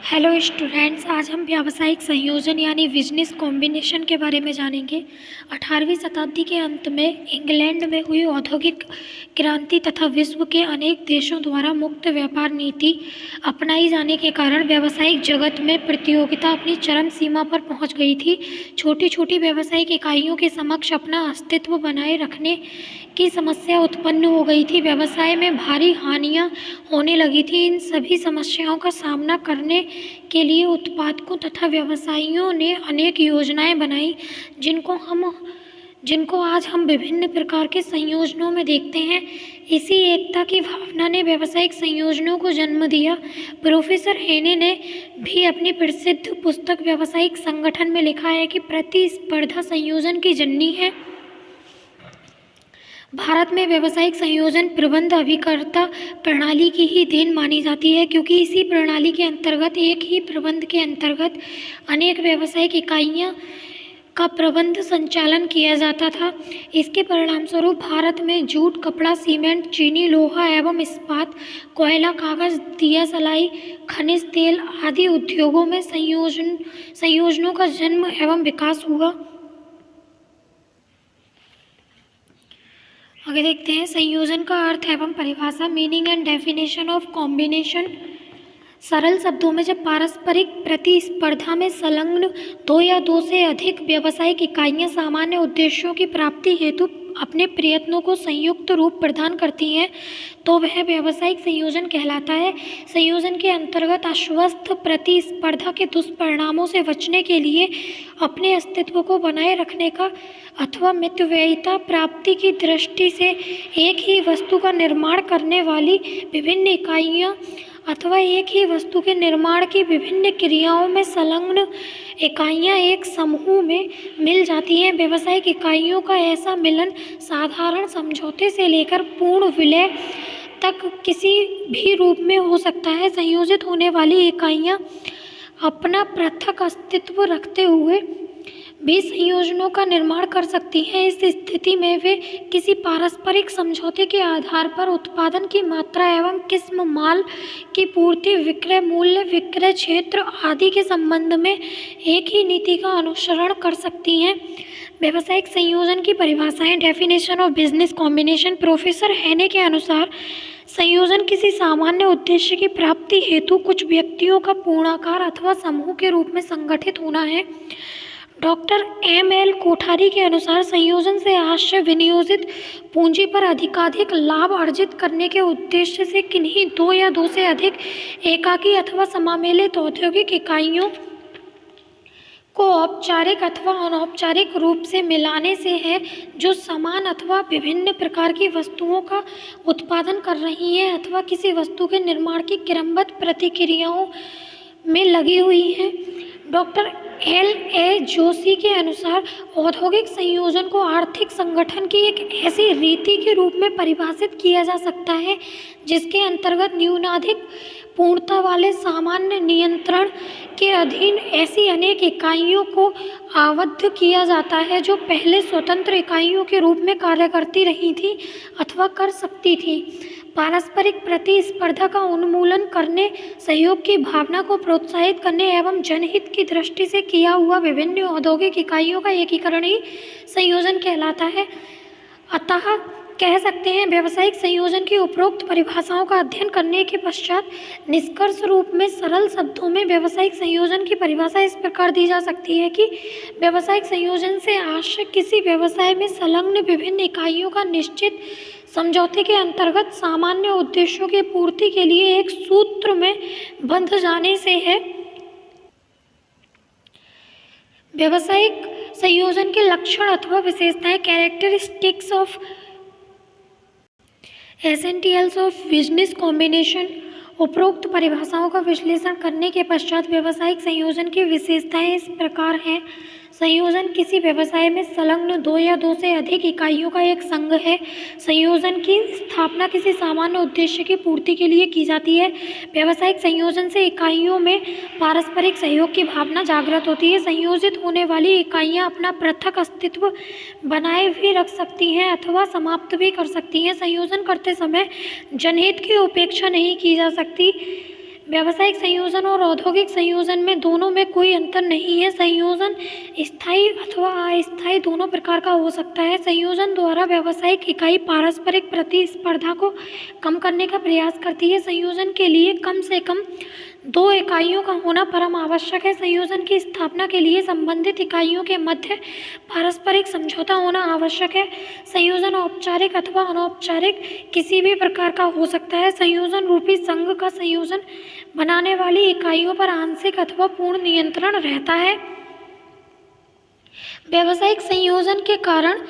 Hello students, आज हम व्यावसायिक संयोजन यानी बिजनेस कॉम्बिनेशन के बारे में जानेंगे। 18वीं शताब्दी के अंत में इंग्लैंड में हुई औद्योगिक क्रांति तथा विश्व के अनेक देशों द्वारा मुक्त व्यापार नीति अपनाई जाने के कारण व्यावसायिक जगत में प्रतियोगिता अपनी चरम सीमा पर पहुंच गई थी। छोटी छोटी व्यावसायिक इकाइयों के समक्ष अपना अस्तित्व बनाए रखने की समस्या उत्पन्न हो गई थी। व्यवसाय में भारी हानियां होने लगी थी। इन सभी समस्याओं का सामना करने के लिए उत्पादकों तथा व्यवसायियों ने अनेक योजनाएं बनाई, जिनको आज हम विभिन्न प्रकार के संयोजनों में देखते हैं। इसी एकता की भावना ने व्यावसायिक संयोजनों को जन्म दिया। प्रोफेसर हेने ने भी अपनी प्रसिद्ध पुस्तक व्यावसायिक संगठन में लिखा है कि प्रतिस्पर्धा संयोजन की जननी है। भारत में व्यावसायिक संयोजन प्रबंध अभिकर्ता प्रणाली की ही देन मानी जाती है, क्योंकि इसी प्रणाली के अंतर्गत एक ही प्रबंध के अंतर्गत अनेक व्यावसायिक इकाइयां का प्रबंध संचालन किया जाता था। इसके परिणामस्वरूप भारत में जूट, कपड़ा, सीमेंट, चीनी, लोहा एवं इस्पात, कोयला, कागज, दिया सलाई, खनिज तेल आदि उद्योगों में संयोजनों का जन्म एवं विकास हुआ। आगे देखते हैं संयोजन का अर्थ एवं परिभाषा। Meaning and definition of combination. सरल शब्दों में, जब पारस्परिक प्रतिस्पर्धा में संलग्न दो या दो से अधिक व्यावसायिक इकाइयां सामान्य उद्देश्यों की प्राप्ति हेतु अपने प्रयत्नों को संयुक्त रूप प्रदान करती हैं, तो वह व्यावसायिक संयोजन कहलाता है। संयोजन के अंतर्गत अस्वस्थ प्रतिस्पर्धा के दुष्परिणामों से बचने के लिए अपने अस्तित्व को बनाए रखने का अथवा मितव्ययिता प्राप्ति की दृष्टि से एक ही वस्तु का निर्माण करने वाली विभिन्न इकाइयां अथवा एक ही वस्तु के निर्माण की विभिन्न क्रियाओं में संलग्न इकाइयां एक समूह में मिल जाती हैं। व्यावसायिक इकाइयों का ऐसा मिलन साधारण समझौते से लेकर पूर्ण विलय तक किसी भी रूप में हो सकता है। संयोजित होने वाली इकाइयां अपना पृथक अस्तित्व रखते हुए भी संयोजनों का निर्माण कर सकती हैं। इस स्थिति में वे किसी पारस्परिक समझौते के आधार पर उत्पादन की मात्रा एवं किस्म, माल की पूर्ति, विक्रय मूल्य, विक्रय क्षेत्र आदि के संबंध में एक ही नीति का अनुसरण कर सकती हैं। व्यावसायिक संयोजन की परिभाषाएं। Definition of business combination. Professor हेने के अनुसार संयोजन किसी सामान्य उद्देश्य की प्राप्ति हेतु कुछ व्यक्तियों का पूर्णाकार अथवा समूह के रूप में संगठित होना है। Doctor M.L. कोठारी के अनुसार संयोजन से आशय विनियोजित पूंजी पर अधिकाधिक लाभ अर्जित करने के उद्देश्य से किन्हीं दो या दो से अधिक एकाकी अथवा समामेलित औद्योगिक इकाइयों को औपचारिक अथवा अनौपचारिक रूप से मिलाने से है, जो समान अथवा विभिन्न प्रकार की वस्तुओं का उत्पादन कर रही हैं अथवा किसी वस्तु के निर्माण की क्रमबद्ध प्रतिक्रियाओं में लगी हुई हैं। Doctor L.A. जोशी के अनुसार औद्योगिक संयोजन को आर्थिक संगठन की एक ऐसी रीति के रूप में परिभाषित किया जा सकता है जिसके अंतर्गत न्यूनाधिक पूर्णता वाले सामान्य नियंत्रण के अधीन ऐसी अनेक इकाइयों को आबद्ध किया जाता है जो पहले स्वतंत्र इकाइयों के रूप में कार्य करती रही थी अथवा कर सकती थी। पारस्परिक प्रतिस्पर्धा का उन्मूलन करने, सहयोग की भावना को प्रोत्साहित करने एवं जनहित की दृष्टि से किया हुआ विभिन्न औद्योगिक इकाइयों का एकीकरण ही संयोजन कहलाता है। अतः कह सकते हैं, व्यावसायिक संयोजन की उपरोक्त परिभाषाओं का अध्ययन करने के पश्चात निष्कर्ष रूप में सरल शब्दों में व्यावसायिक संयोजन की परिभाषा इस प्रकार दी जा सकती है कि व्यावसायिक संयोजन से आशय किसी व्यवसाय में संलग्न विभिन्न इकाइयों का निश्चित समझौते के अंतर्गत सामान्य उद्देश्यों की पूर्ति के लिए एक सूत्र में बंध जाने से है। व्यावसायिक संयोजन के लक्षण अथवा विशेषताएं। Characteristics of essentials of business combination. उपरोक्त परिभाषाओं का विश्लेषण करने के पश्चात व्यावसायिक संयोजन की विशेषताएं इस प्रकार हैं। संयोजन किसी व्यवसाय में संलग्न दो या दो से अधिक इकाइयों का एक संघ है। संयोजन की स्थापना किसी सामान्य उद्देश्य की पूर्ति के लिए की जाती है। व्यावसायिक संयोजन से इकाइयों में पारस्परिक सहयोग की भावना जागृत होती है। संयोजित होने वाली इकाइयां अपना पृथक अस्तित्व बनाए भी रख सकती हैं अथवा समाप्त भी कर सकती हैं। संयोजन करते समय जनहित की उपेक्षा नहीं की जा सकती। व्यावसायिक संयोजन और औद्योगिक संयोजन में दोनों में कोई अंतर नहीं है। संयोजन स्थायी अथवा अस्थायी दोनों प्रकार का हो सकता है। संयोजन द्वारा व्यावसायिक इकाई पारस्परिक प्रतिस्पर्धा को कम करने का प्रयास करती है। संयोजन के लिए कम से कम दो इकाइयों का होना परम आवश्यक है। संयोजन की स्थापना के लिए संबंधित इकाइयों के मध्य पारस्परिक समझौता होना आवश्यक है। संयोजन औपचारिक अथवा अनौपचारिक किसी भी प्रकार का हो सकता है। संयोजन रूपी संघ का संयोजन बनाने वाली इकाइयों पर आंशिक अथवा पूर्ण नियंत्रण रहता है। व्यावसायिक संयोजन के कारण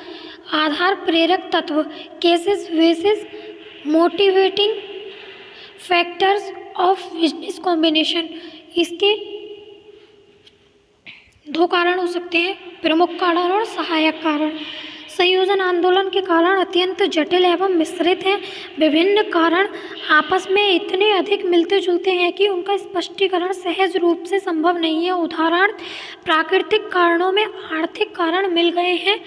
आधार प्रेरक तत्व cases basis motivating factors of business combination, इसके दो कारण हो सकते हैं, प्रमुख कारण और सहायक कारण। संयोजन आंदोलन के कारण अत्यंत जटिल एवं मिश्रित हैं। विभिन्न कारण आपस में इतने अधिक मिलते जुलते हैं कि उनका स्पष्टीकरण सहज रूप से संभव नहीं है। उदाहरण, प्राकृतिक कारणों में आर्थिक कारण मिल गए हैं।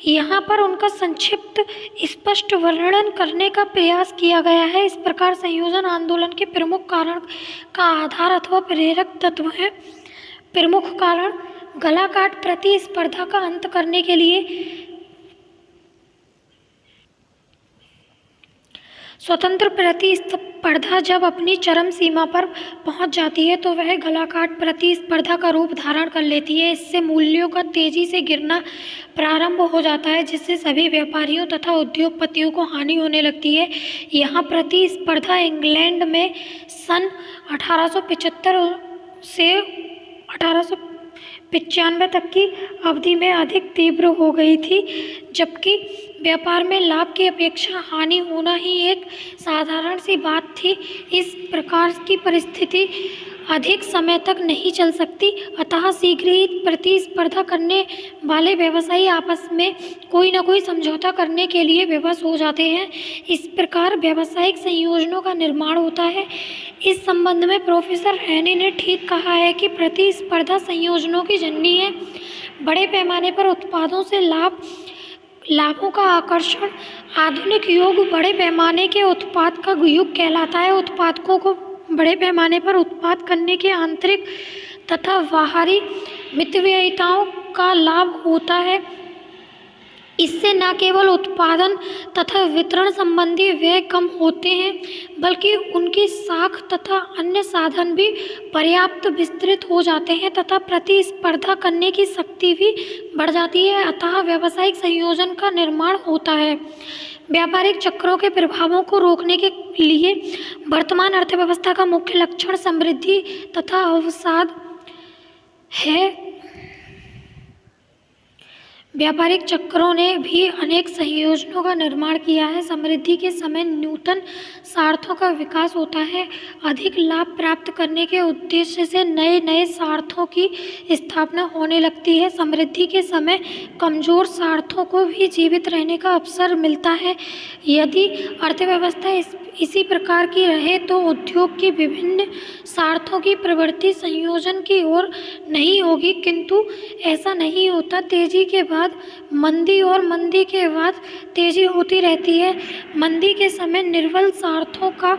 यहाँ पर उनका संक्षिप्त स्पष्ट वर्णन करने का प्रयास किया गया है। इस प्रकार संयोजन आंदोलन के प्रमुख कारण का आधार अथवा प्रेरक तत्व है। प्रमुख कारण गलाकाट प्रतिस्पर्धा का अंत करने के लिए स्वतंत्र प्रतिस्पर्धा जब अपनी चरम सीमा पर पहुंच जाती है तो वह गलाकाट प्रतिस्पर्धा का रूप धारण कर लेती है। इससे मूल्यों का तेजी से गिरना प्रारंभ हो जाता है, जिससे सभी व्यापारियों तथा उद्योगपतियों को हानि होने लगती है। यहाँ प्रतिस्पर्धा इंग्लैंड में सन 1875 से 1895 तक की अवधि में अधिक तीव्र हो गई थी, जबकि व्यापार में लाभ की अपेक्षा हानि होना ही एक साधारण सी बात थी। इस प्रकार की परिस्थिति अधिक समय तक नहीं चल सकती, अतः शीघ्र ही प्रतिस्पर्धा करने वाले व्यवसायी आपस में कोई न कोई समझौता करने के लिए विवश हो जाते हैं। इस प्रकार व्यावसायिक संयोजनों का निर्माण होता है। इस संबंध में प्रोफेसर रैनी ने ठीक कहा है कि प्रतिस्पर्धा संयोजनों की जननी है। बड़े पैमाने पर उत्पादों से लाभों का आकर्षण आधुनिक युग बड़े पैमाने के उत्पाद का युग कहलाता है। उत्पादकों को बड़े पैमाने पर उत्पाद करने के आंतरिक तथा बाहरी मितव्ययिताओं का लाभ होता है। इससे न केवल उत्पादन तथा वितरण संबंधी व्यय कम होते हैं, बल्कि उनकी साख तथा अन्य साधन भी पर्याप्त विस्तृत हो जाते हैं तथा प्रतिस्पर्धा करने की शक्ति भी बढ़ जाती है। अतः व्यावसायिक संयोजन का निर्माण होता है। व्यापारिक चक्रों के प्रभावों को रोकने के लिए वर्तमान अर्थव्यवस्था का मुख्य लक्षण समृद्धि तथा अवसाद है। व्यापारिक चक्रों ने भी अनेक संयोजनों का निर्माण किया है। समृद्धि के समय नूतन स्वार्थों का विकास होता है। अधिक लाभ प्राप्त करने के उद्देश्य से नए नए स्वार्थों की स्थापना होने लगती है। समृद्धि के समय कमजोर स्वार्थों को भी जीवित रहने का अवसर मिलता है। यदि अर्थव्यवस्था इसी प्रकार की रहे तो उद्योग की विभिन्न स्वार्थों की प्रवृत्ति संयोजन की ओर नहीं होगी, किंतु ऐसा नहीं होता। तेजी के बाद मंदी और मंदी के बाद तेजी होती रहती है। मंदी के समय निर्बल स्वार्थों का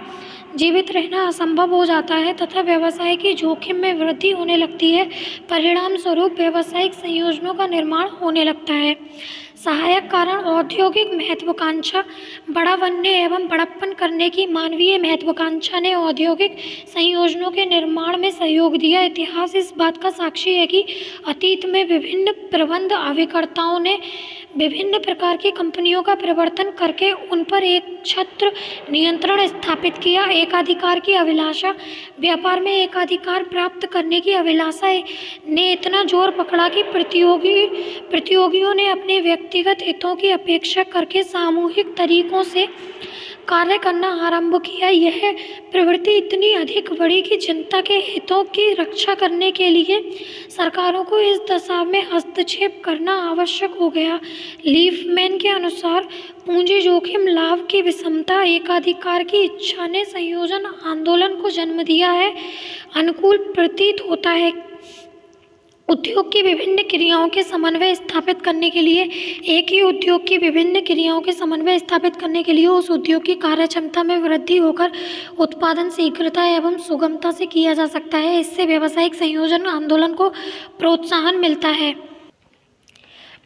जीवित रहना असंभव हो जाता है तथा व्यवसाय की जोखिम में वृद्धि होने लगती है। परिणाम स्वरूप व्यावसायिक संयोजनों का निर्माण होने लगता है। सहायक कारण औद्योगिक महत्वाकांक्षा। बड़ा बनने एवं बड़प्पन करने की मानवीय महत्वाकांक्षा ने औद्योगिक संयोजनों के निर्माण में सहयोग दिया। इतिहास इस बात का साक्षी है कि अतीत में विभिन्न प्रबंध अभिकर्ताओं ने विभिन्न प्रकार की कंपनियों का प्रवर्तन करके उन पर एक छत्र नियंत्रण स्थापित किया। एकाधिकार की अभिलाषा। व्यापार में एकाधिकार प्राप्त करने की अभिलाषा ने इतना जोर पकड़ा कि प्रतियोगियों ने अपने व्यक्तिगत हितों की अपेक्षा करके सामूहिक तरीकों से कार्य करना आरंभ किया। यह प्रवृत्ति इतनी अधिक बढ़ी कि जनता के हितों की रक्षा करने के लिए सरकारों को इस दशा में हस्तक्षेप करना आवश्यक हो गया। लीफमैन के अनुसार पूंजी जोखिम लाभ की विषमता एकाधिकार की इच्छा ने संयोजन आंदोलन को जन्म दिया है। अनुकूल प्रतीत होता है उद्योग की विभिन्न क्रियाओं के समन्वय स्थापित करने के लिए एक ही उद्योग की विभिन्न क्रियाओं के समन्वय स्थापित करने के लिए उस उद्योग की कार्यक्षमता में वृद्धि होकर उत्पादन शीघ्रता एवं सुगमता से किया जा सकता है। इससे व्यावसायिक संयोजन आंदोलन को प्रोत्साहन मिलता है।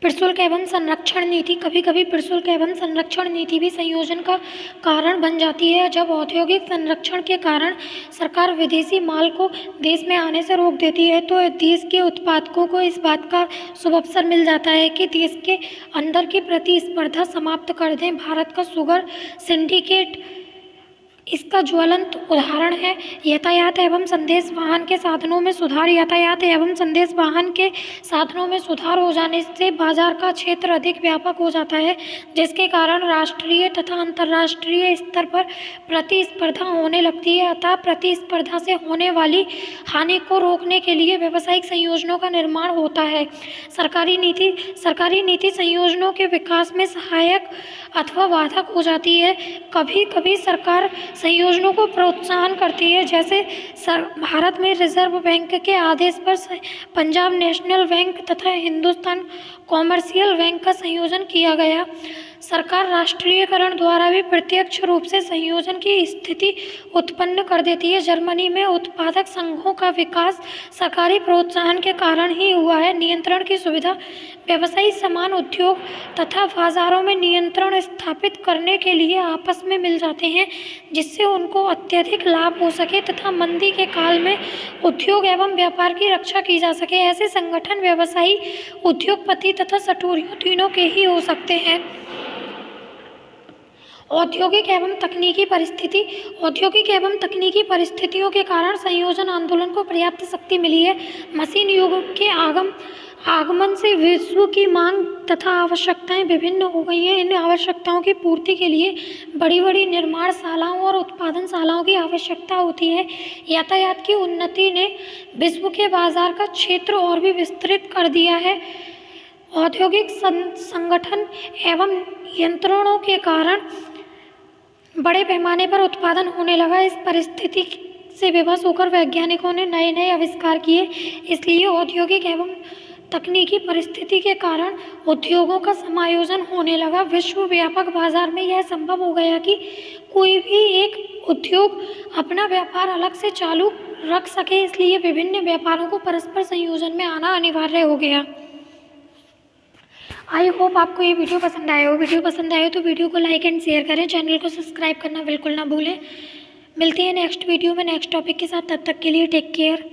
प्रशुल्क एवं संरक्षण नीति। कभी कभी प्रशुल्क एवं संरक्षण नीति भी संयोजन का कारण बन जाती है। जब औद्योगिक संरक्षण के कारण सरकार विदेशी माल को देश में आने से रोक देती है तो देश के उत्पादकों को इस बात का शुभ अवसर मिल जाता है कि देश के अंदर की प्रतिस्पर्धा समाप्त कर दें। भारत का शुगर सिंडिकेट इसका ज्वलंत उदाहरण है। यातायात एवं संदेश वाहन के साधनों में सुधार। यातायात एवं संदेश वाहन के साधनों में सुधार हो जाने से बाजार का क्षेत्र अधिक व्यापक हो जाता है, जिसके कारण राष्ट्रीय तथा अंतर्राष्ट्रीय स्तर पर प्रतिस्पर्धा होने लगती है। अतः प्रतिस्पर्धा से होने वाली हानि को रोकने के लिए व्यावसायिक संयोजनों का निर्माण होता है। सरकारी नीति संयोजनों के विकास में सहायक अथवा बाधक हो जाती है। कभी कभी सरकार संयोजनों को प्रोत्साहन करती है, जैसे भारत में रिजर्व बैंक के आदेश पर पंजाब नेशनल बैंक तथा हिंदुस्तान कॉमर्शियल बैंक का संयोजन किया गया। सरकार राष्ट्रीयकरण द्वारा भी प्रत्यक्ष रूप से संयोजन की स्थिति उत्पन्न कर देती है। जर्मनी में उत्पादक संघों का विकास सरकारी प्रोत्साहन के कारण ही हुआ है। नियंत्रण की सुविधा। व्यवसायी समान उद्योग तथा बाजारों में नियंत्रण स्थापित करने के लिए आपस में मिल जाते हैं, जिससे उनको अत्यधिक लाभ हो सके तथा मंदी के काल में उद्योग एवं व्यापार की रक्षा की जा सके। ऐसे संगठन व्यवसायी, उद्योगपति तथा सटोरियों तीनों के ही हो सकते हैं। औद्योगिक एवं तकनीकी परिस्थिति। औद्योगिक एवं तकनीकी परिस्थितियों के कारण संयोजन आंदोलन को पर्याप्त शक्ति मिली है। मशीन युग के आगमन से विश्व की मांग तथा आवश्यकताएं विभिन्न हो गई हैं। इन आवश्यकताओं की पूर्ति के लिए बड़ी बड़ी निर्माणशालाओं और उत्पादनशालाओं की आवश्यकता होती है। यातायात की उन्नति ने विश्व के बाजार का क्षेत्र और भी विस्तृत कर दिया है। औद्योगिक संगठन एवं यंत्रणों के कारण बड़े पैमाने पर उत्पादन होने लगा। इस परिस्थिति से विवश होकर वैज्ञानिकों ने नए नए आविष्कार किए। इसलिए औद्योगिक एवं तकनीकी परिस्थिति के कारण उद्योगों का समायोजन होने लगा। विश्व व्यापक बाजार में यह संभव हो गया कि कोई भी एक उद्योग अपना व्यापार अलग से चालू रख सके। इसलिए विभिन्न व्यापारों को परस्पर संयोजन में आना अनिवार्य हो गया। आई होप आपको ये वीडियो पसंद आया हो। वीडियो पसंद आए तो वीडियो को लाइक एंड शेयर करें। चैनल को सब्सक्राइब करना बिल्कुल ना भूलें। मिलते हैं नेक्स्ट वीडियो में नेक्स्ट टॉपिक के साथ। तब तक के लिए टेक केयर।